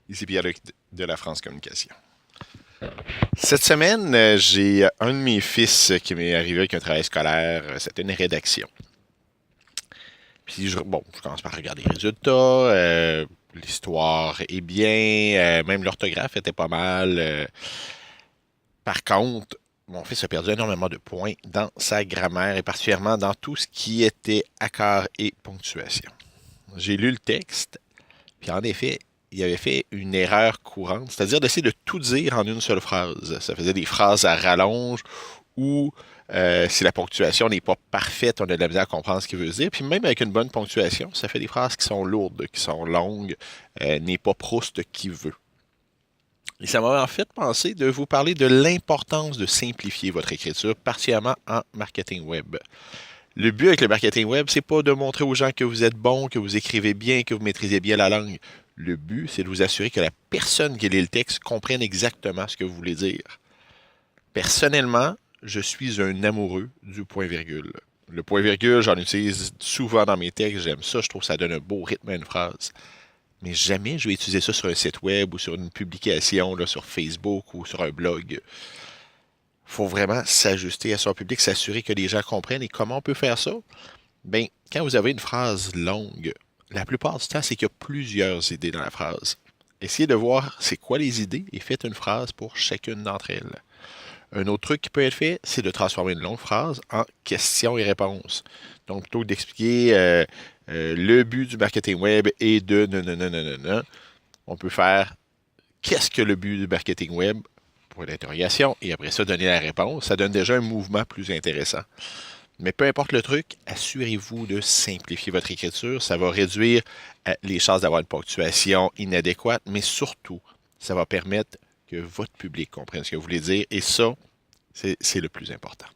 Ici Pierre-Luc de la France Communication. Cette semaine, j'ai un de mes fils qui m'est arrivé avec un travail scolaire. C'était une rédaction. Puis, je commence par regarder les résultats. L'histoire est bien. Même l'orthographe était pas mal. Par contre, mon fils a perdu énormément de points dans sa grammaire et particulièrement dans tout ce qui était accord et ponctuation. J'ai lu le texte, puis en effet, il avait fait une erreur courante, c'est-à-dire d'essayer de tout dire en une seule phrase. Ça faisait des phrases à rallonge ou si la ponctuation n'est pas parfaite, on a de la misère à comprendre ce qu'il veut dire. Puis même avec une bonne ponctuation, ça fait des phrases qui sont lourdes, qui sont longues, n'est pas Proust qui veut. Et ça m'a en fait pensé de vous parler de l'importance de simplifier votre écriture, particulièrement en marketing web. Le but avec le marketing web, c'est pas de montrer aux gens que vous êtes bon, que vous écrivez bien, que vous maîtrisez bien la langue. Le but, c'est de vous assurer que la personne qui lit le texte comprenne exactement ce que vous voulez dire. Personnellement, je suis un amoureux du point-virgule. Le point-virgule, j'en utilise souvent dans mes textes, j'aime ça, je trouve que ça donne un beau rythme à une phrase. Mais jamais je vais utiliser ça sur un site web ou sur une publication là, sur Facebook ou sur un blog. Il faut vraiment s'ajuster à son public, s'assurer que les gens comprennent. Et comment on peut faire ça? Ben, quand vous avez une phrase longue, la plupart du temps, c'est qu'il y a plusieurs idées dans la phrase. Essayez de voir c'est quoi les idées et faites une phrase pour chacune d'entre elles. Un autre truc qui peut être fait, c'est de transformer une longue phrase en questions et réponses. Donc, plutôt que d'expliquer le but du marketing web est de non, on peut faire qu'est-ce que le but du marketing web pour l'interrogation et après ça, donner la réponse. Ça donne déjà un mouvement plus intéressant. Mais peu importe le truc, assurez-vous de simplifier votre écriture. Ça va réduire les chances d'avoir une ponctuation inadéquate, mais surtout, ça va permettre que votre public comprenne ce que vous voulez dire. Et ça, c'est le plus important.